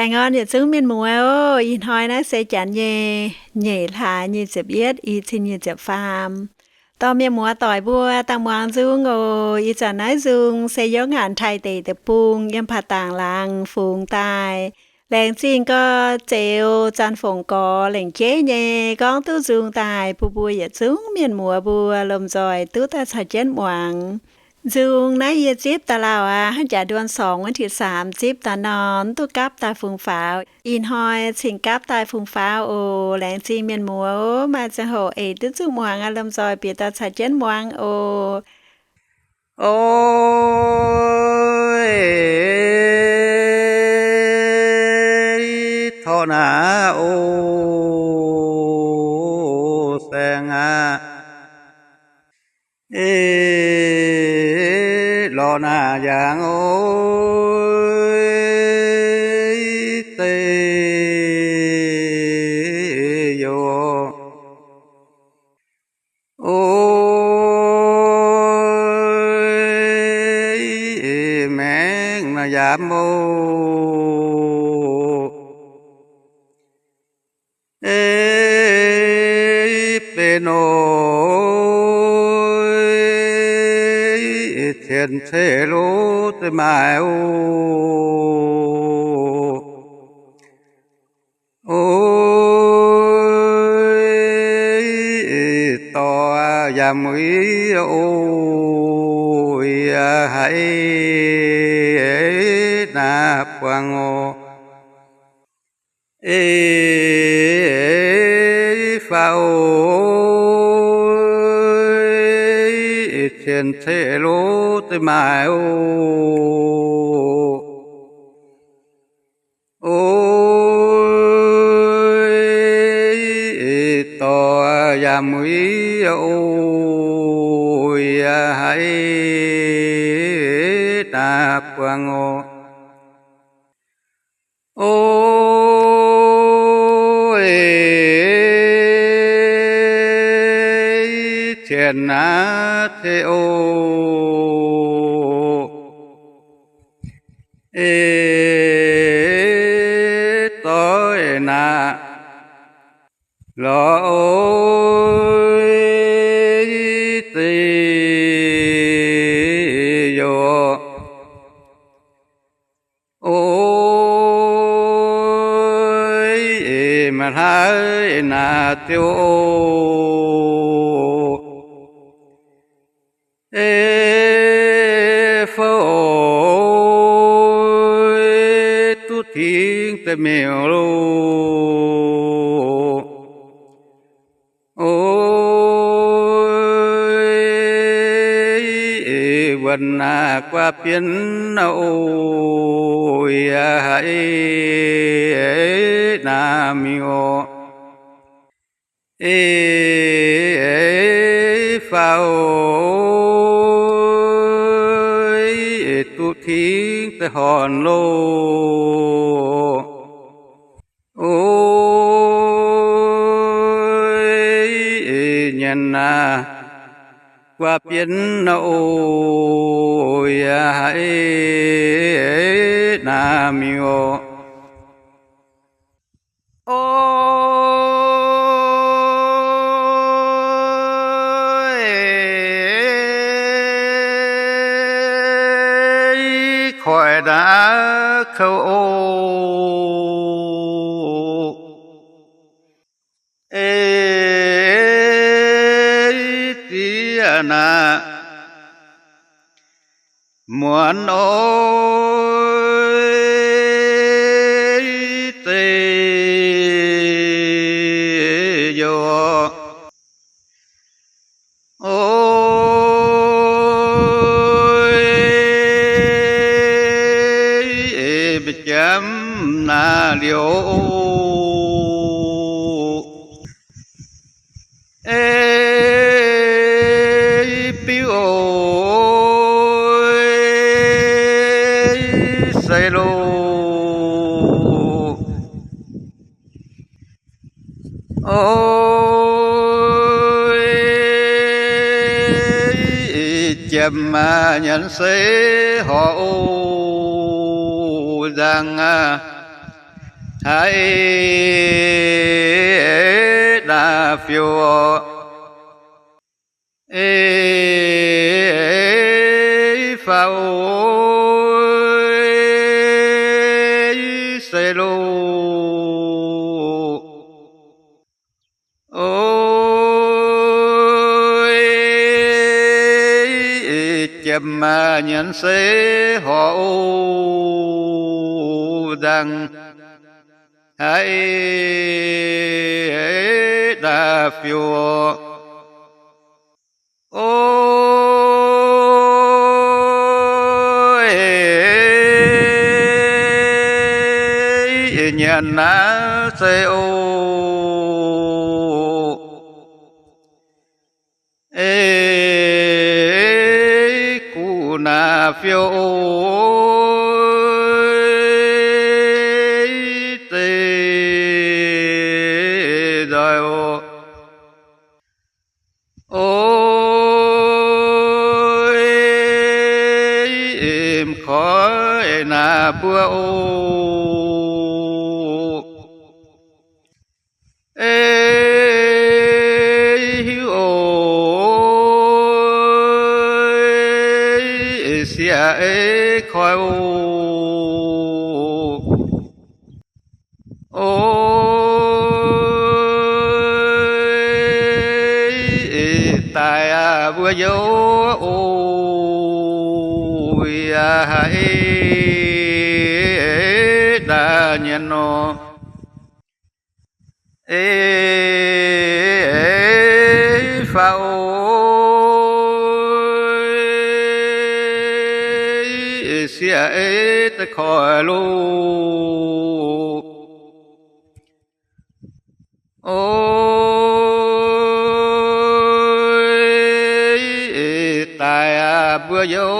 Tài ngon thì chứng miên mùa ô, in hỏi nó sẽ chẳng nhẹ, nhẹ thả như sẽ biết, y thì như sẽ phàm. Tao miên mùa tỏi bùa, tăng hoàng dương ô, y chẳng nói dương, sẽ giống ngàn thay tề tập buông, yếm phá tàng làng, phùng tài. Lệnh xin có trêu, chăn phùng có, lệnh chế nhẹ, con tu dương tài, bù bùa yết chứng miên mùa bùa, lồm rồi, tu ta sẽ chết hoàng. Dương nãy giờ chip ta lao hắn trả đuôn songวันที่3chip ta nón tu cáp ta phùng pháo in hoi xin cáp ta phùng pháo ô lẹng chi miền mùa ô màจะโหเอตึ้งม่วงอารมณ์ซอยเปียตาชาเจนม่วงโอโอ้ยทอนาโอแสงอาลอนาอย่างโอ้ยเตโยโอ้แมงนายามโมเป็นโอเทียนเชโลตมาโอโอ้ยต่อยามวิโอยให้นาปวงโอฟ้าโอเทียนเทโลตมาโอโอ้ยต่อยามวิโอยให้นาปวงโอโอ้ยเทียนนาเทโอต่อยนาลอโอยติโยโอ้ยมาหายนาเตียวโฟตุทิ้งแต่เมลโอ้ยวันนากว่าเปลี่ยนโอ้ยให้นามิโอฟ้าโอยตุทิ้งแต่หอนโลโอ้ยยันนากว่าเปลี่ยนโอ้ยให้นามิโอโอ้คอยด่าเขาโอ้ตีนามวนโอ้ยเตโยโอ้ยจำนาเลียวปิโอใส่โลโอ้ยจำมายันเสหอดัง hãy đa phiêu phao xe lô ôi chậm mà nhận sẽ họ rằng hãy đa phiêu ôi nhận na sẽ ô cụ na phiêu ôi em khói na bữa hiu ôi xia khói tại vừa dấu ôi hãy đã nhận nó phao xia ta khỏi lu ôi tại bữa dấu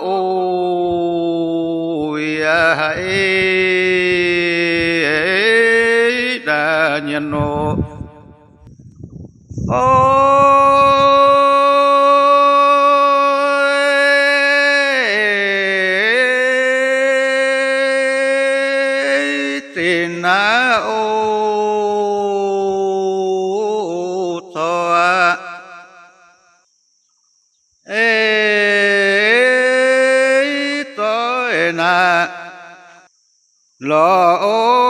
ôi hãy đã nhận nó ôi tiền na ô thoa tối na lo ôi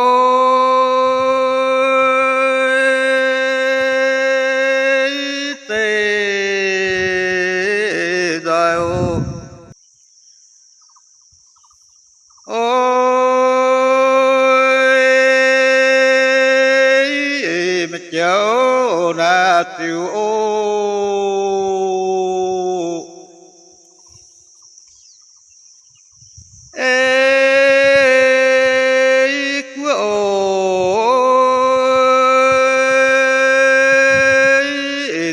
mà cháu na tiêu ô của ôi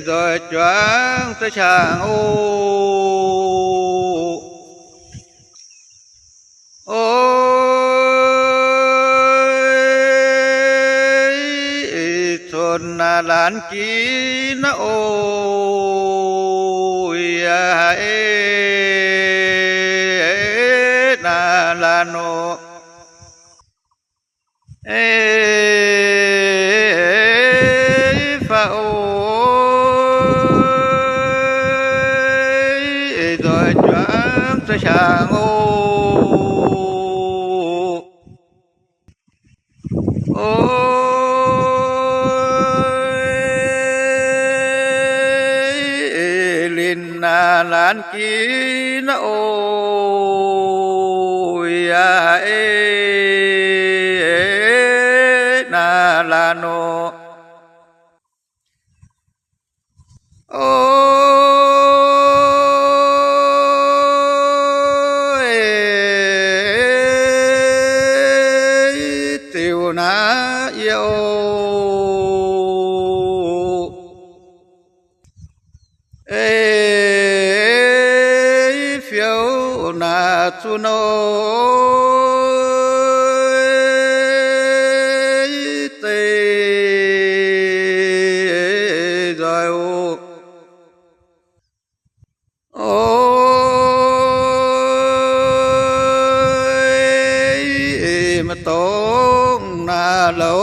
rồi choáng tới chàng ô thôn lán ký nó ôi na la nô phao rồi choáng tới chàng ô linh na lan ký nó ôi na la nô ôi tiêu na yêu phiếu na tu nô tê rồi ôi mà tổ na lô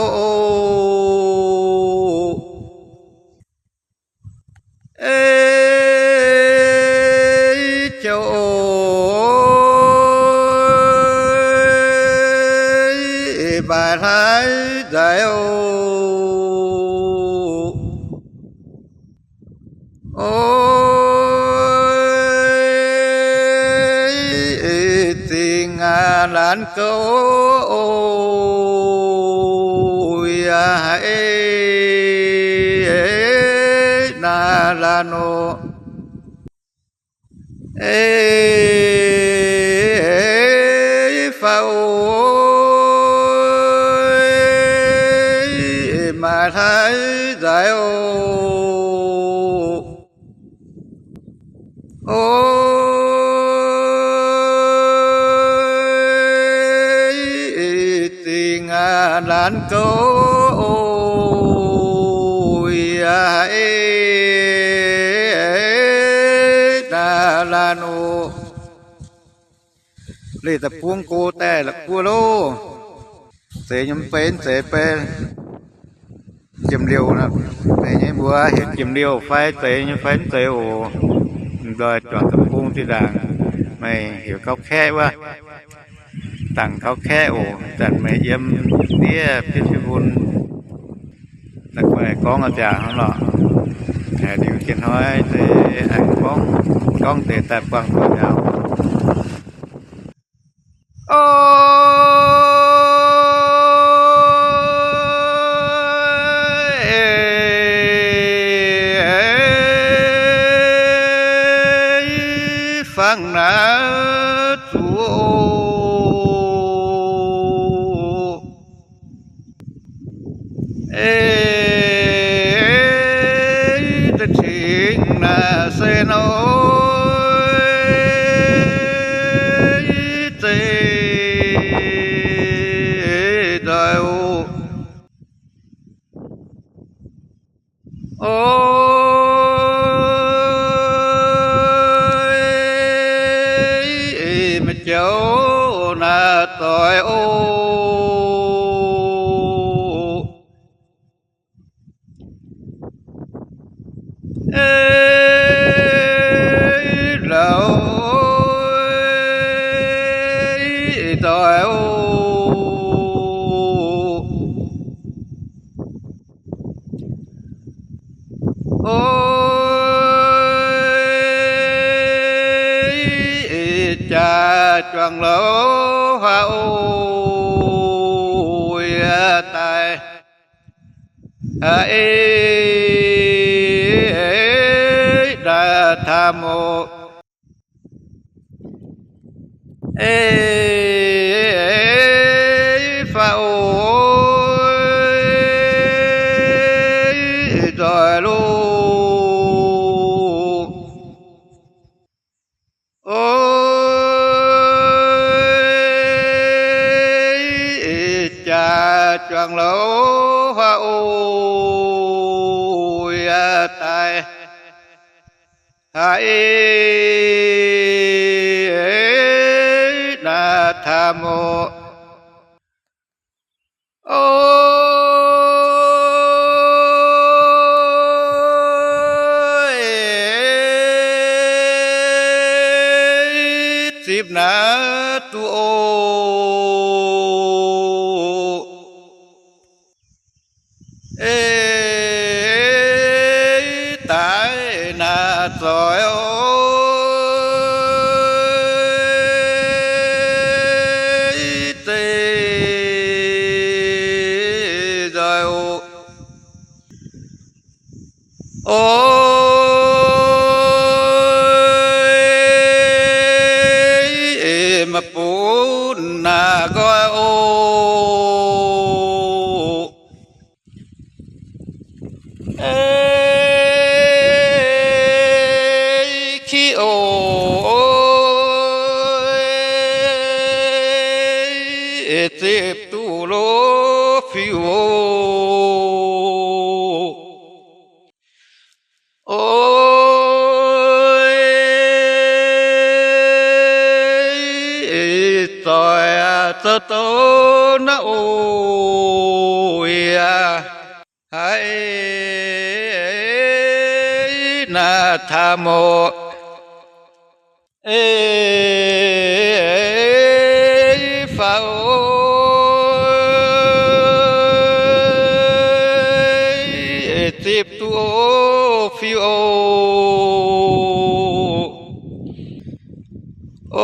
ê chỗ bài thái giải ôi tình lán câu ya na la no phao mà thái giải ôi tình lán câu ya na la noเลยแต่พวงโกแต่ละกัวโลเสยยำเป็นเสยเป็นจิมเดียวนะเสยยบัวเห็ดจิมเดียวไฟเสยยำเป็นเสยโอโดยจอดตะพวงที่ด่างไม่เhiểuเขาแค่ว่าต่างเขาแค่โอจัดไม่เยี่ยมเนี่ยพิชิตบุญนักไปก้องอาจารย์เขาหรอแต่điều kiện nói thì anh con để tập quang của nhau ôi phang na chúa tất nhiên là sẽ nói tê đời ôi mà cháu là tội ô tội ô ôi cha choàng lỗ hoa ôi tài đã tham mô pha ôi rồi luôn ôi cha choàng lỗ hoa ôi tài đã tham mô ôi tiếp na tu ô tại na rồi ôi mà bốn na coi ô khi ôi tiếp tu lô phiêu ôi tội tơ tố na ô ธโมเอฟาโอติบตุโอฟิโอโอ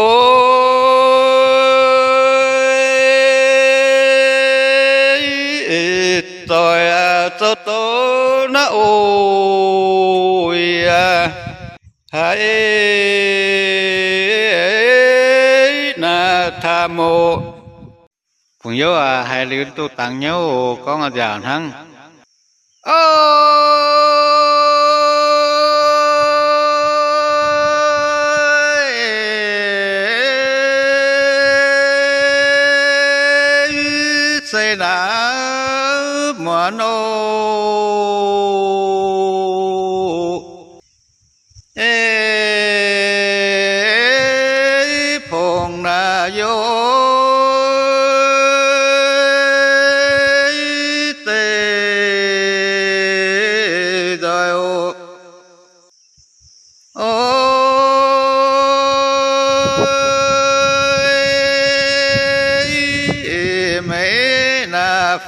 ตอยโตโตนะโอยหานาธโมphùng nhớ hai lứa tu tăng nhớ có ngặt dạng thăng ôi xây đã mùa nô phùng na vô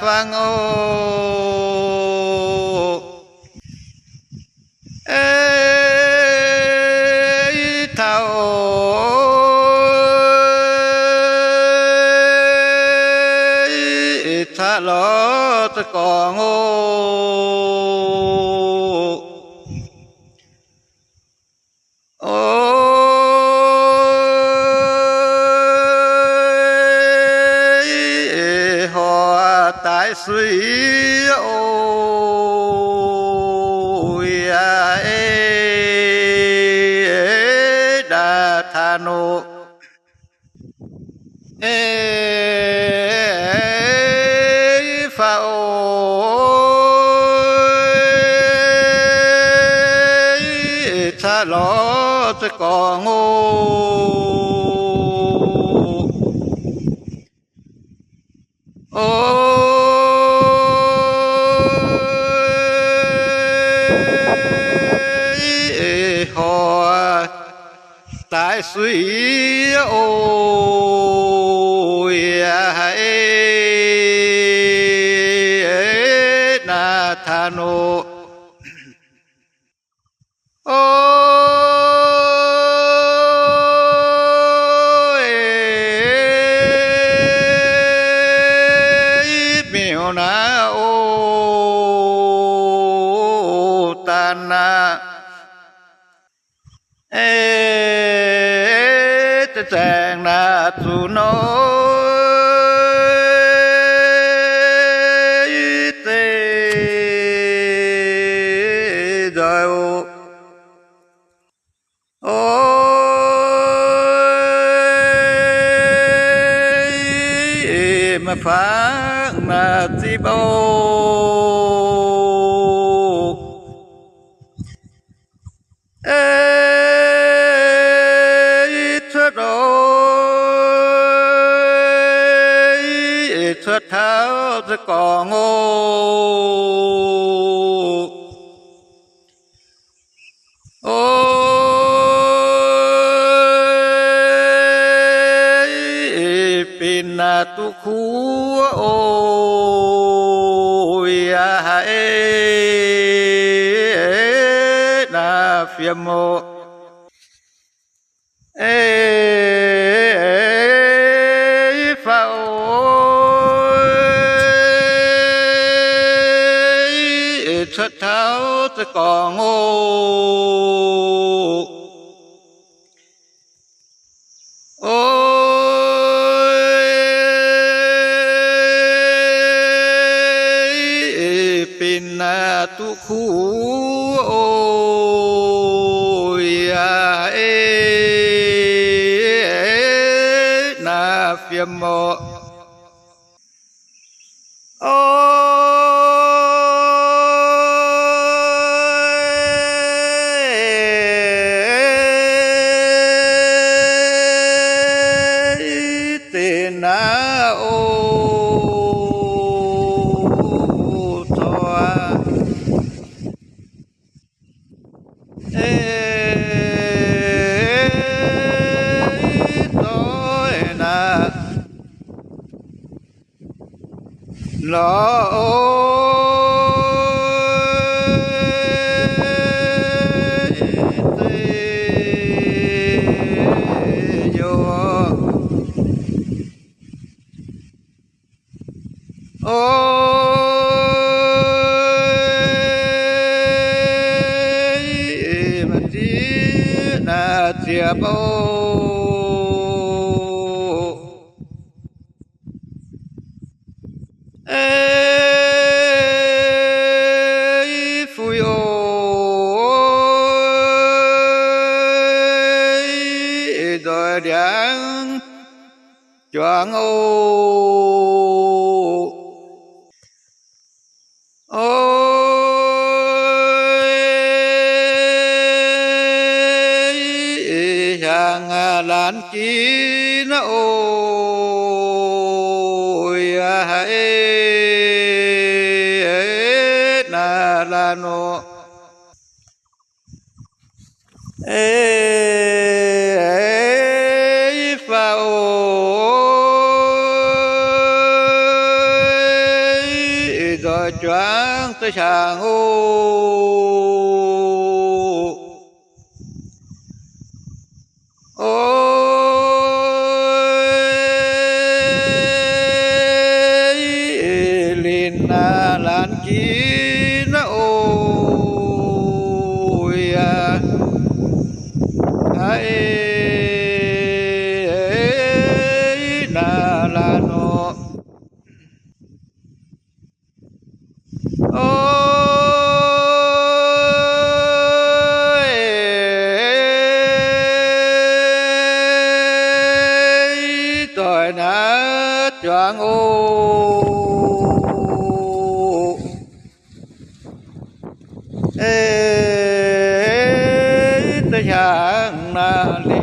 phang ô thao tha lo ta còn ô tại suy ôi đa tha nô pha ôi tha lo ta còn ô tại suy ôi na tha nô ôi miêu na ô ta na chàng na tu nói tê rồi ôi mà phá na ti bô thất tháoจะก่อโง่โอ้ปินาตุคูโอ้ยเอนาเฟียโมฟาโอthất tháo ta còn ô ôi pin na tu khu ôi na phiêm mộ na ô thoa lo ôi mà chỉ na chia bao ê phui ôi đòi điện choáng ô ôi hàng làn chi nó ôi na la no fa ôi rồi choáng tới chàng ôi linh na lan chi nó ôi na la no ôi tôi đã choáng ô tôi chẳng là lý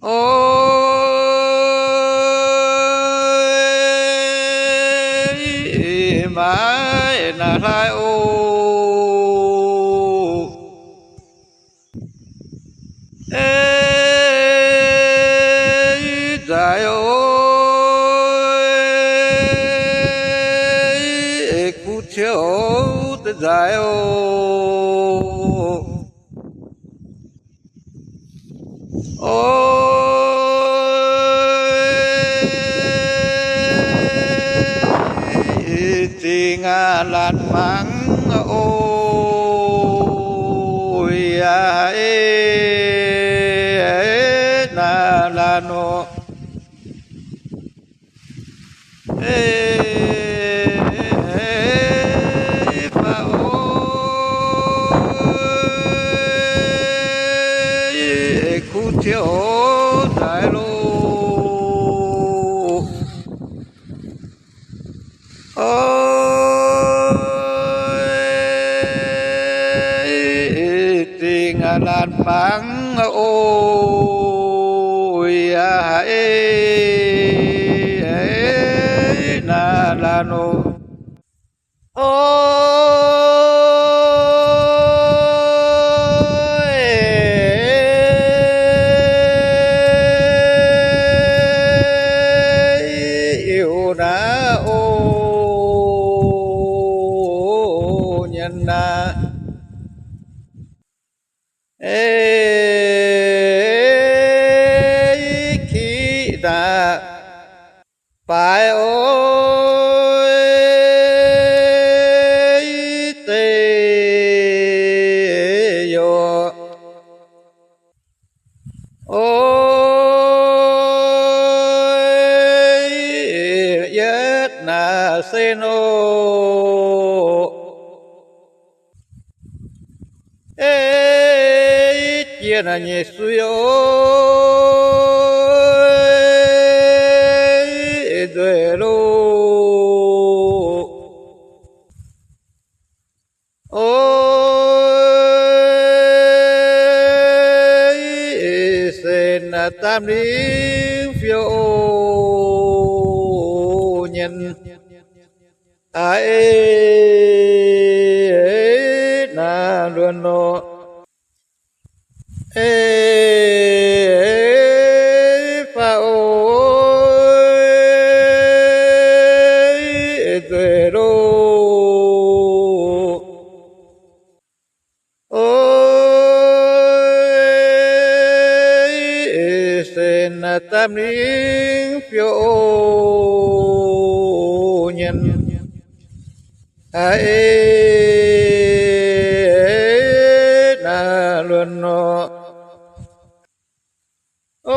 ôi mãi là lại ô dài ôi cú chiếu tới dài ôi tình lan mắng ôi na la no fa ôi cú chiếu dài lô ôi tình lan mắng ôi na la no ôi yêu na ô nhân na khi đã phải ôi tê yo ôi yết na sen chia na nhẹ suy ôi đời lô ôi sen tam liên phiêu nhân ai นาเรือนโนเอฟาโอเตโรโอเสนาตามนิงเปียวยันอาเอนาเรือนโนโอ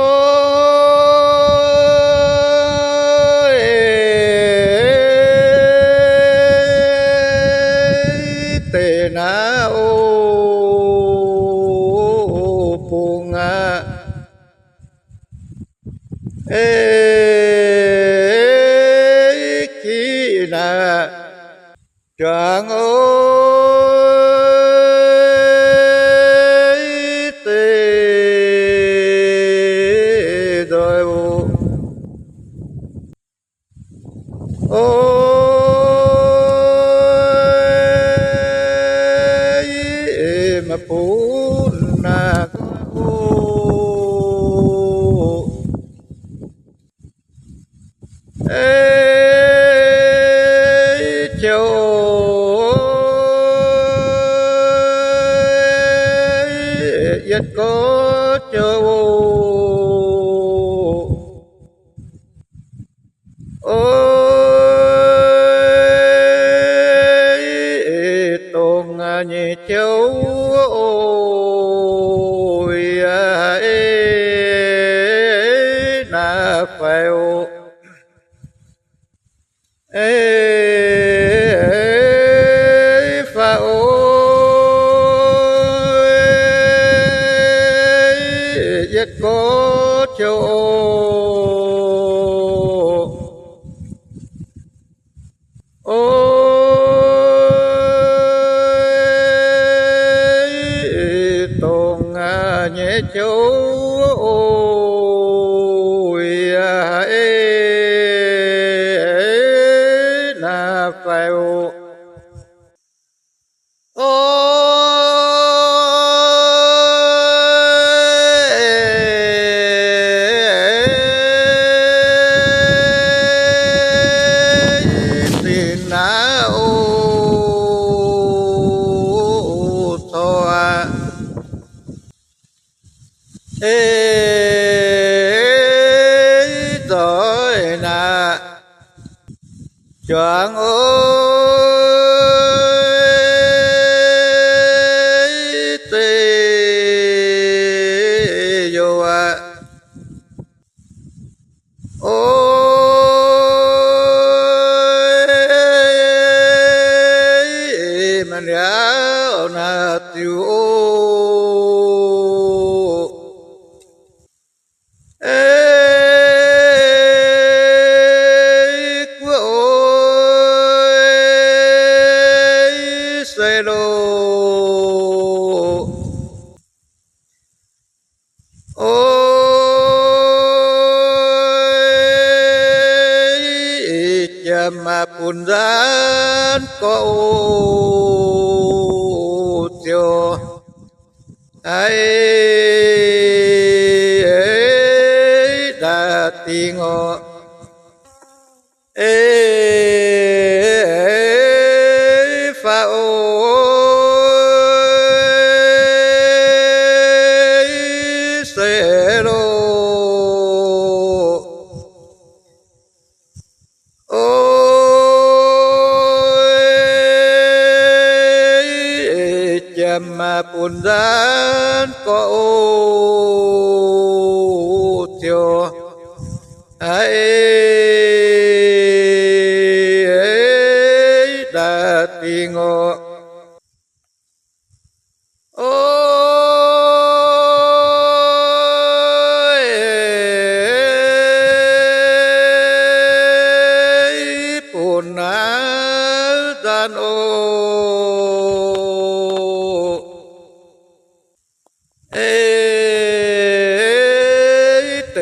เตนาโอปุงะเอขีนาจังโอเตโดยโอมาปูนาโอเอเจ้ายัดก็เจ้าโอ้ยตรงนี้เจ้าโอ้ยเอนาไฟโอเอฟาโอยัดก็เจ้าโอ้ยตรงนี้เจ้าโอ้ยเอนาไฟโอโอ้สินาโอโตเอโดยนาจังโอเตโยวะโอ้มันยาวนาติโอเอ้กว่าโอ้ยเสโลโอ้ยจะมาปุนรานก็โอเจียวไอ้ดาติงโอเอฟาโอเซโรโอ้ยจะมาปุนรานก็โอเจียวไอ้ดาติงโอโอ้ยปุณนาดานโอเอเต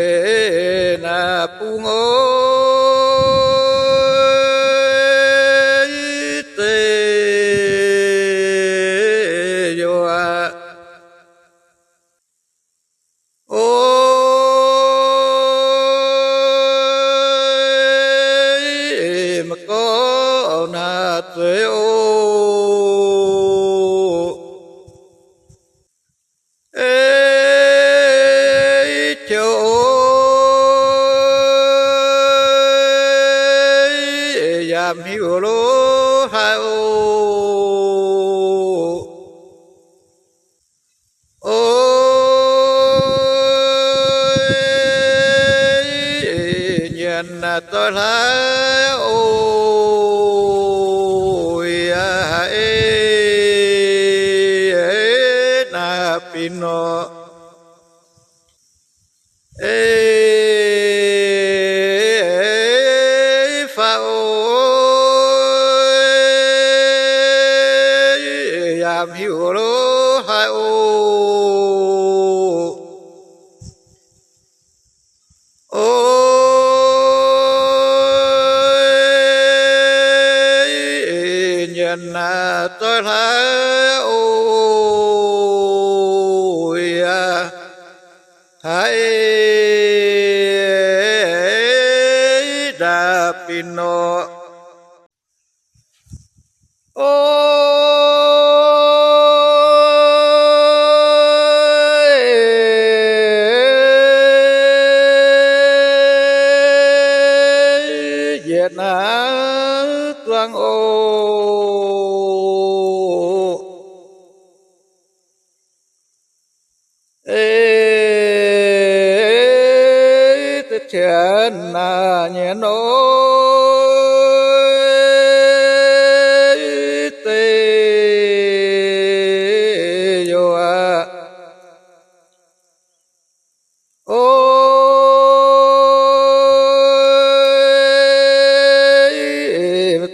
nhận tôi thấy ôi na pino fa ôi yam hiểu lô hai ôi nhận tôi thấy ôi hãy đà pino ôi Việt Nam tuang tất nhiên là nhẹ nỗi tê yo ôi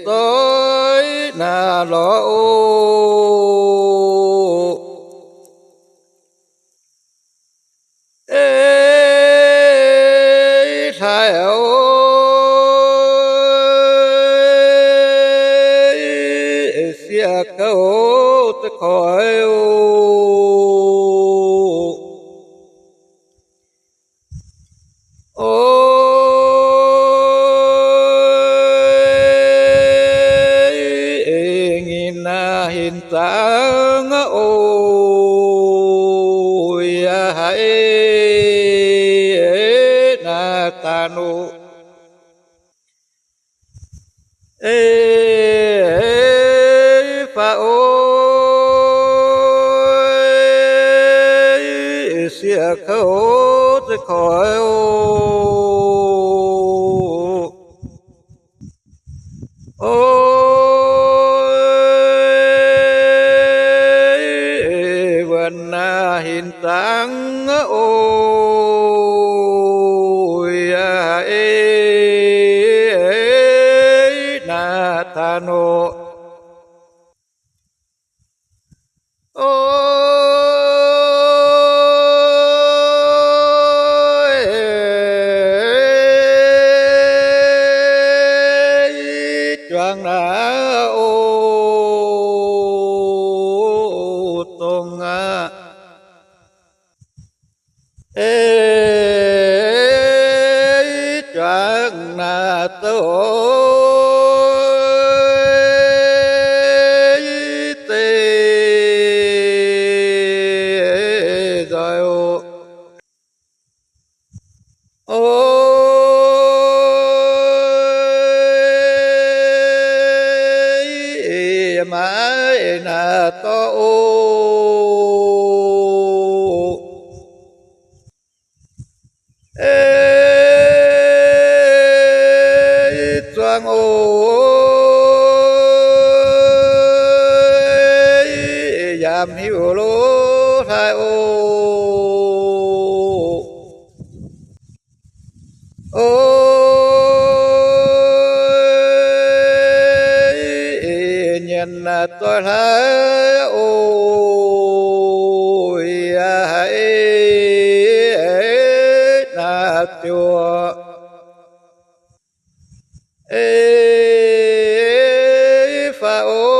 tôi là lo thái ơi xia câu ta khỏi ôi nghìn hình dáng ôi hãy na tanu fa ôi xia khâu ta khỏi ôi vần hình dáng ôi na tanu ôi choàng đã ô tung choàng na tô ôi mãi là to choang ôi giảm hiểu lô thái ôi nhận tôi thấy ôi hãy na chùa fa ôi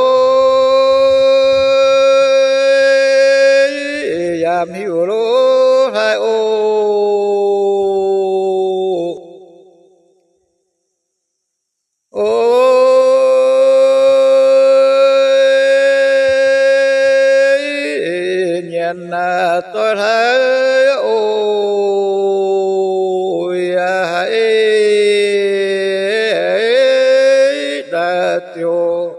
giảm hiểu lô thái ôi nhận tôi thấy ôi hãy đà tiêu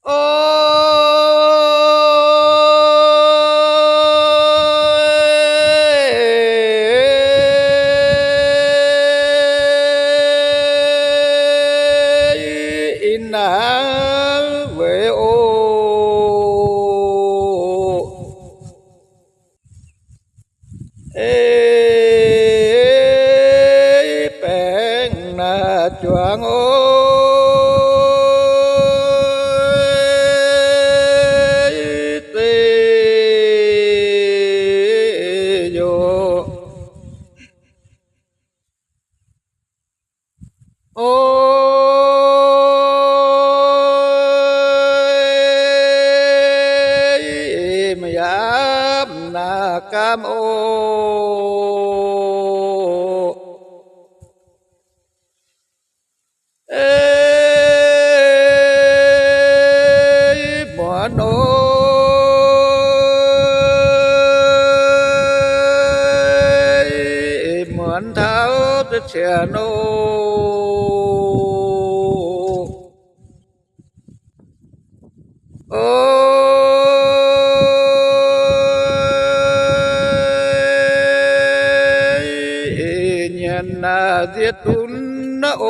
ôi เอแป้งนาจวงโอเตโยโอมยามนากามโอเอหมอนโอเหมือนเท้าจะเชียโนโอ้เนียนนาเดียตุนนะโอ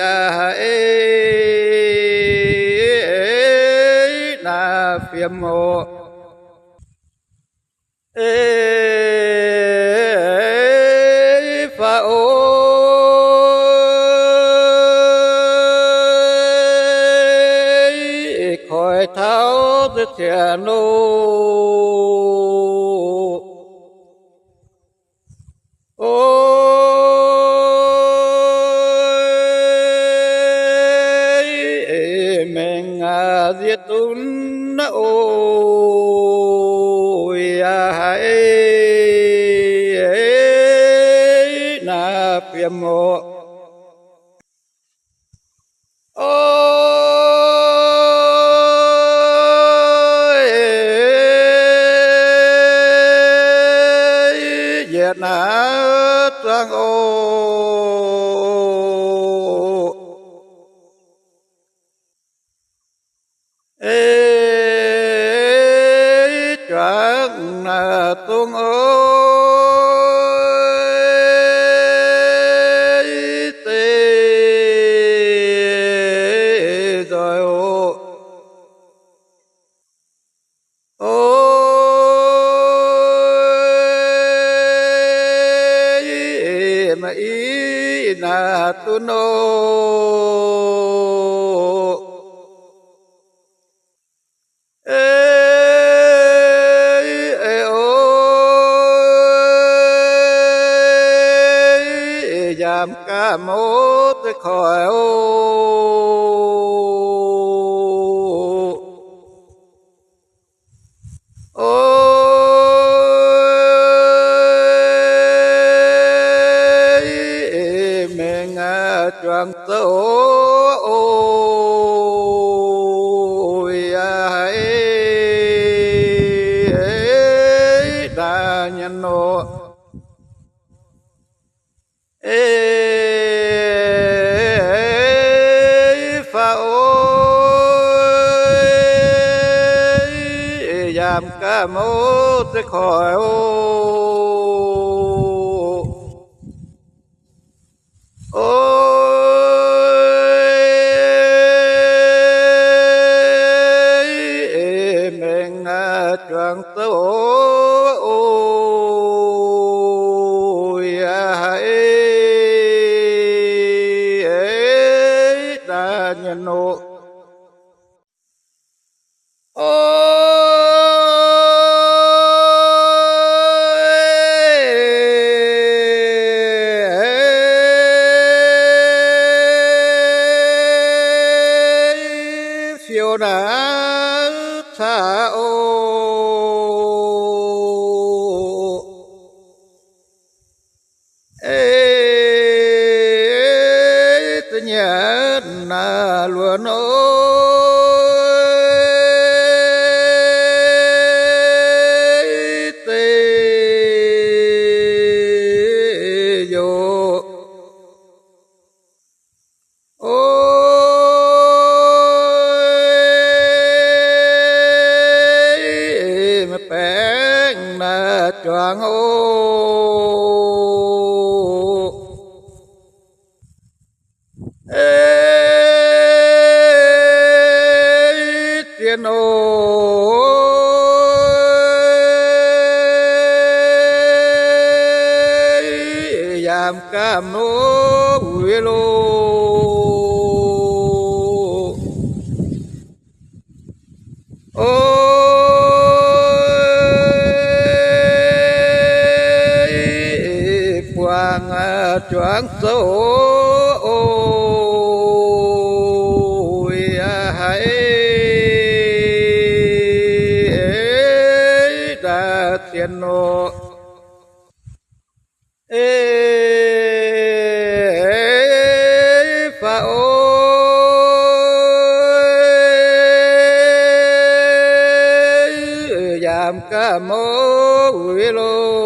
อาเอนาเฟียมโมเอฟาโอคอยเท้าจะเทียโนโอ้เมงอาเดียตุนนะโออาเอนาเปียโมโอ้เยนาจังโอเอจังนาตุงโอเตโดยโอโอ้มาอีนาตุโนเอโอยามกาโมตะคอยโอโอ้เมงาจวงโตโอยาเอดาญโนเอฟาโอยามกาโมจะคอยโอโอ้เมงาจวงโตโอยาเอดาญโนโอ้ฟิโอนาทาโอเอตญานาลวนโอเตโยโอ้มาแป้งนาจวงโอเอเตียนโอ choáng số ôi hãy ra tiền nô phá ôi giảm ca mô lô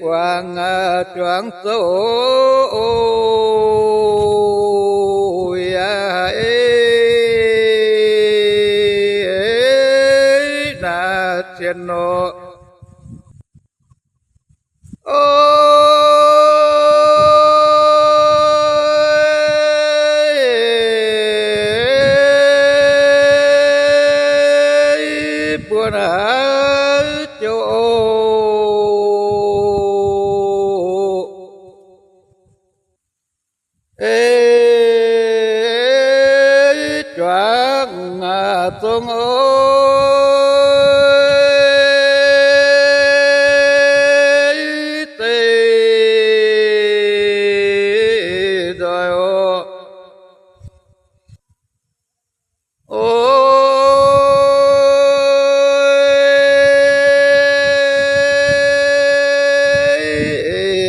quang choáng số na thiên nô buồn ở chỗ choáng tung ôi tê đời ôi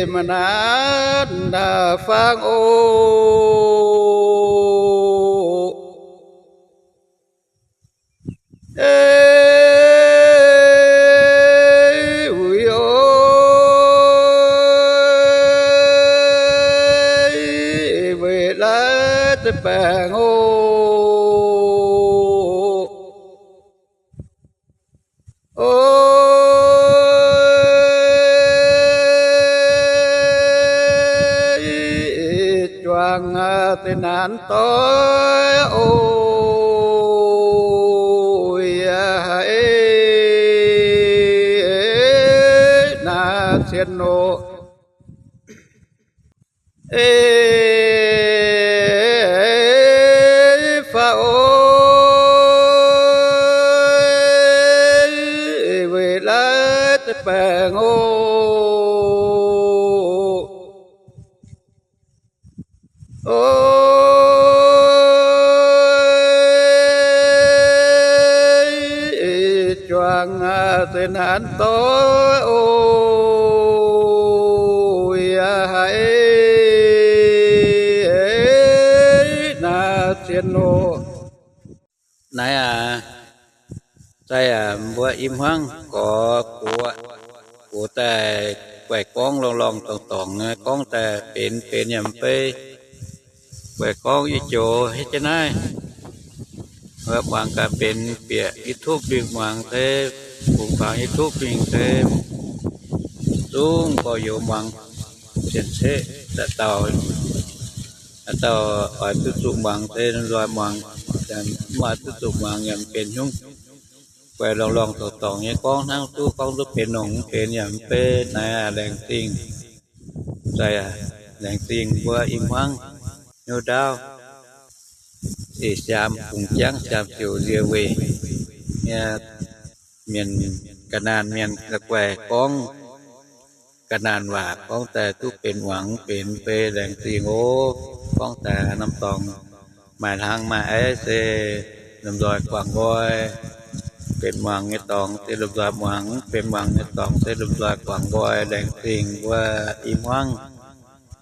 mà nát đà phang ô ui ôi về lá tế bàng ô choàng tên nạn tối ôi hãy na thiên nô phá ôi về lá tế bàng ô choàng tên nạn tối ôi hãy na thiên nô này đây bữa im hoang có củaแต่แกวกกองลองตองกองแต่เป็นยำไปแกวกกองอีโจให้จะได้เมื่อบางการเป็นเปียอิทุกดึงวางเทปุ่งฝางอิทุกดึงเทลุงก็อยู่วางเสียนเชะแต่ต่อở tư dụng bằng tên loài bằng mà tư dụng bằng nhằmเป็นยุ่งแกวลองตองเนี่ยกองทั้งตู้กองรูปเป็นหนงเป็นอย่างเป็นนายแดงติงใจแดงติงว่าอิ่มหังโยดาวchạm cùng trắng chạm chiều rìa về nha miền cà nàn miền cà què con cà nàn và con tè tuเป็นหวังเป็นเปแดงตีโง่con tèน้ำตองหมายทางมาเซลำดอยกวางบอยเป็นหวังไงตองเซลำดอยหวังเป็นหวังไงตองเซลำดอยกวางบอยแดงติงว่าอิ่มหวัง